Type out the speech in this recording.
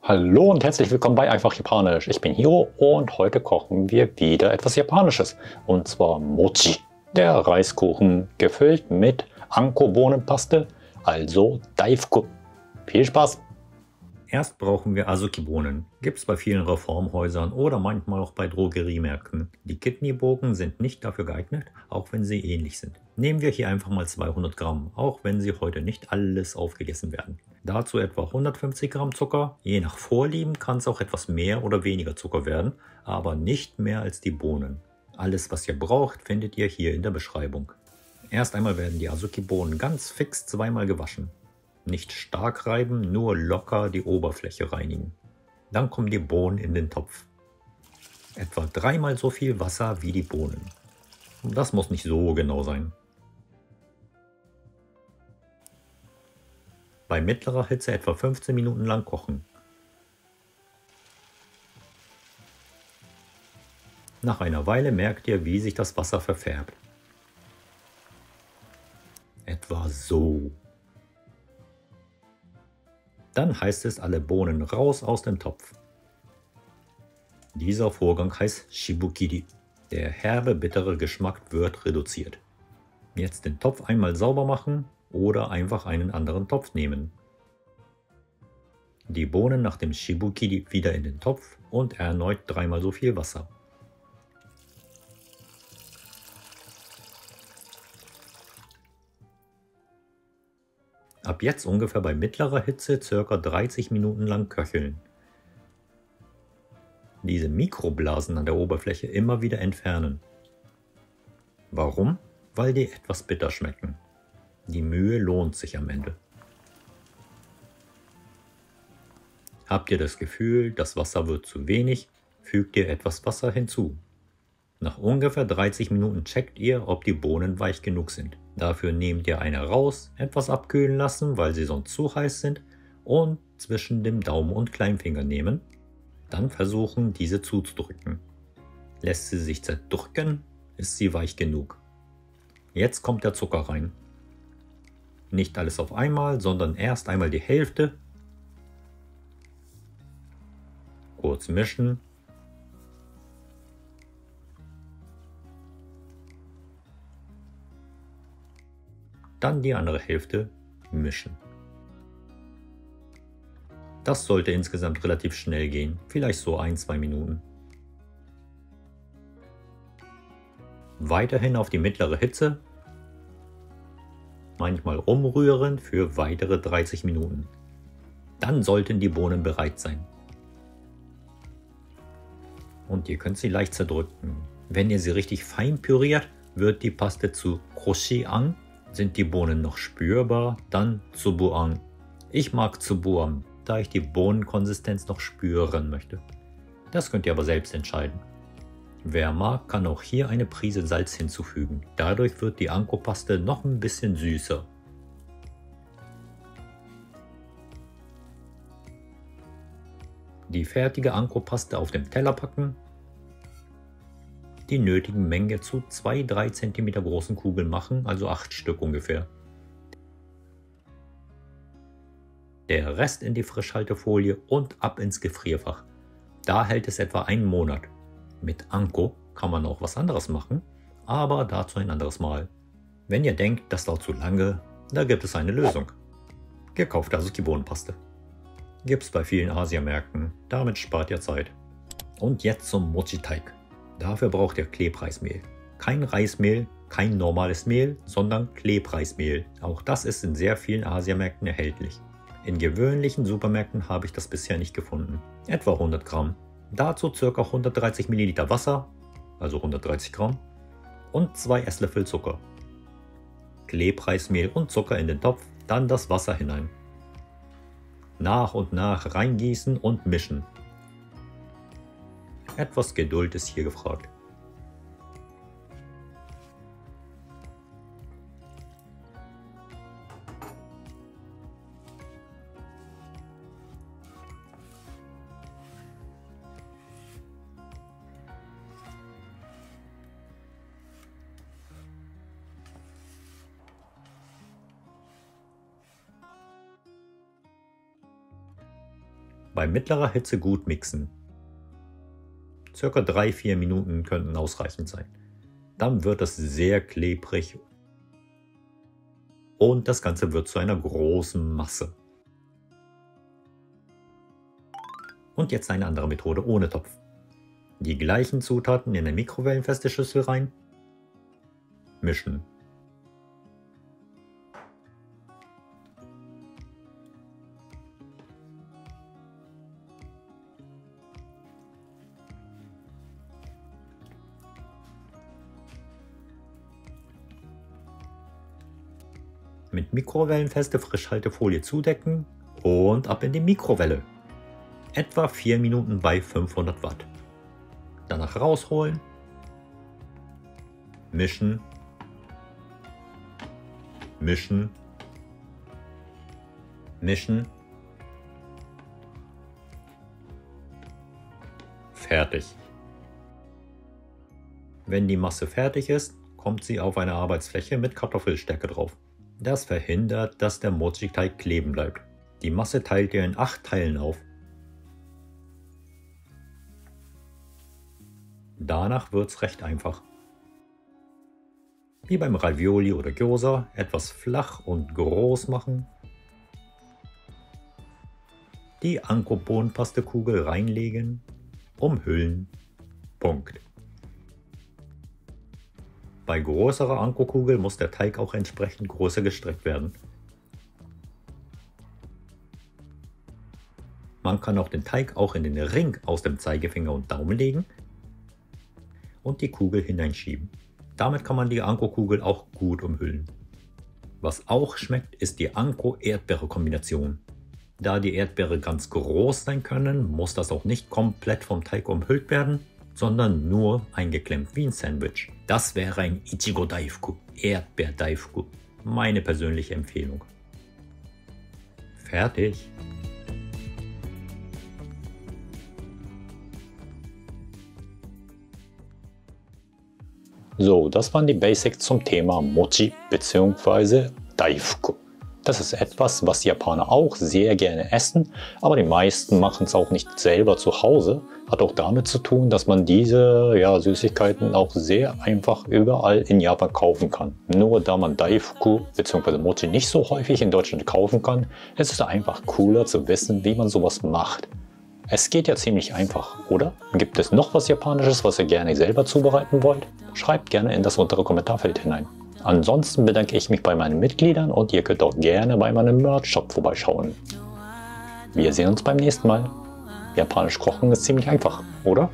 Hallo und herzlich willkommen bei Einfach Japanisch. Ich bin Hiro und heute kochen wir wieder etwas Japanisches. Und zwar Mochi, der Reiskuchen, gefüllt mit Anko-Bohnenpaste, also Daifuku. Viel Spaß! Erst brauchen wir Azuki-Bohnen. Gibt es bei vielen Reformhäusern oder manchmal auch bei Drogeriemärkten. Die Kidneybohnen sind nicht dafür geeignet, auch wenn sie ähnlich sind. Nehmen wir hier einfach mal 200 Gramm, auch wenn sie heute nicht alles aufgegessen werden. Dazu etwa 150 Gramm Zucker. Je nach Vorlieben kann es auch etwas mehr oder weniger Zucker werden, aber nicht mehr als die Bohnen. Alles, was ihr braucht, findet ihr hier in der Beschreibung. Erst einmal werden die Azuki-Bohnen ganz fix zweimal gewaschen. Nicht stark reiben, nur locker die Oberfläche reinigen. Dann kommen die Bohnen in den Topf. Etwa dreimal so viel Wasser wie die Bohnen. Das muss nicht so genau sein. Bei mittlerer Hitze etwa 15 Minuten lang kochen. Nach einer Weile merkt ihr, wie sich das Wasser verfärbt. Etwa so. Dann heißt es, alle Bohnen raus aus dem Topf. Dieser Vorgang heißt Shibukiri. Der herbe, bittere Geschmack wird reduziert. Jetzt den Topf einmal sauber machen oder einfach einen anderen Topf nehmen. Die Bohnen nach dem Shibukiri wieder in den Topf und erneut dreimal so viel Wasser. Ab jetzt ungefähr bei mittlerer Hitze ca. 30 Minuten lang köcheln. Diese Mikroblasen an der Oberfläche immer wieder entfernen. Warum? Weil die etwas bitter schmecken. Die Mühe lohnt sich am Ende. Habt ihr das Gefühl, das Wasser wird zu wenig, fügt ihr etwas Wasser hinzu. Nach ungefähr 30 Minuten checkt ihr, ob die Bohnen weich genug sind. Dafür nehmt ihr eine raus, etwas abkühlen lassen, weil sie sonst zu heiß sind, und zwischen dem Daumen und Kleinfinger nehmen. Dann versuchen, diese zuzudrücken. Lässt sie sich zerdrücken, ist sie weich genug. Jetzt kommt der Zucker rein. Nicht alles auf einmal, sondern erst einmal die Hälfte. Kurz mischen. Dann die andere Hälfte mischen. Das sollte insgesamt relativ schnell gehen, vielleicht so 1-2 Minuten. Weiterhin auf die mittlere Hitze, manchmal umrühren für weitere 30 Minuten. Dann sollten die Bohnen bereit sein. Und ihr könnt sie leicht zerdrücken. Wenn ihr sie richtig fein püriert, wird die Paste zu Koshi-an. Sind die Bohnen noch spürbar, dann Tsubu-an. Ich mag Tsubu-an, da ich die Bohnenkonsistenz noch spüren möchte. Das könnt ihr aber selbst entscheiden. Wer mag, kann auch hier eine Prise Salz hinzufügen. Dadurch wird die Anko-Paste noch ein bisschen süßer. Die fertige Anko-Paste auf dem Teller packen. Die nötigen Menge zu 2-3 cm großen Kugeln machen, also 8 Stück ungefähr. Der Rest in die Frischhaltefolie und ab ins Gefrierfach. Da hält es etwa einen Monat. Mit Anko kann man auch was anderes machen, aber dazu ein anderes Mal. Wenn ihr denkt, das dauert zu lange, da gibt es eine Lösung. Gekaufte Azuki-Bohnenpaste. Gibt's bei vielen Asiamärkten, damit spart ihr Zeit. Und jetzt zum Mochi-Teig. Dafür braucht ihr Klebreismehl. Kein Reismehl, kein normales Mehl, sondern Klebreismehl. Auch das ist in sehr vielen Asiamärkten erhältlich. In gewöhnlichen Supermärkten habe ich das bisher nicht gefunden. Etwa 100 Gramm. Dazu ca. 130 Milliliter Wasser, also 130 Gramm, und 2 Esslöffel Zucker. Klebreismehl und Zucker in den Topf, dann das Wasser hinein. Nach und nach reingießen und mischen. Etwas Geduld ist hier gefragt. Bei mittlerer Hitze gut mixen. Circa 3-4 Minuten könnten ausreichend sein. Dann wird es sehr klebrig und das Ganze wird zu einer großen Masse. Und jetzt eine andere Methode ohne Topf. Die gleichen Zutaten in eine mikrowellenfeste Schüssel rein, mischen. Mit mikrowellenfeste Frischhaltefolie zudecken und ab in die Mikrowelle. Etwa 4 Minuten bei 500 Watt. Danach rausholen, mischen, mischen, mischen. Fertig. Wenn die Masse fertig ist, kommt sie auf eine Arbeitsfläche mit Kartoffelstärke drauf. Das verhindert, dass der Mochi-Teig kleben bleibt. Die Masse teilt ihr in 8 Teilen auf. Danach wird's recht einfach. Wie beim Ravioli oder Gyoza, etwas flach und groß machen. Die Anko-Bohnenpaste-Kugel reinlegen, umhüllen. Punkt. Bei größerer Anko-Kugel muss der Teig auch entsprechend größer gestreckt werden. Man kann auch den Teig auch in den Ring aus dem Zeigefinger und Daumen legen und die Kugel hineinschieben. Damit kann man die Anko-Kugel auch gut umhüllen. Was auch schmeckt, ist die Anko-Erdbeere-Kombination. Da die Erdbeere ganz groß sein können, muss das auch nicht komplett vom Teig umhüllt werden, sondern nur eingeklemmt wie ein Sandwich. Das wäre ein Ichigo Daifuku, Erdbeer Daifuku. Meine persönliche Empfehlung. Fertig! So, das waren die Basics zum Thema Mochi bzw. Daifuku. Das ist etwas, was die Japaner auch sehr gerne essen, aber die meisten machen es auch nicht selber zu Hause. Hat auch damit zu tun, dass man diese Süßigkeiten auch sehr einfach überall in Japan kaufen kann. Nur da man Daifuku bzw. Mochi nicht so häufig in Deutschland kaufen kann, ist es einfach cooler zu wissen, wie man sowas macht. Es geht ja ziemlich einfach, oder? Gibt es noch was Japanisches, was ihr gerne selber zubereiten wollt? Schreibt gerne in das untere Kommentarfeld hinein. Ansonsten bedanke ich mich bei meinen Mitgliedern und ihr könnt auch gerne bei meinem Merch-Shop vorbeischauen. Wir sehen uns beim nächsten Mal. Japanisch kochen ist ziemlich einfach, oder?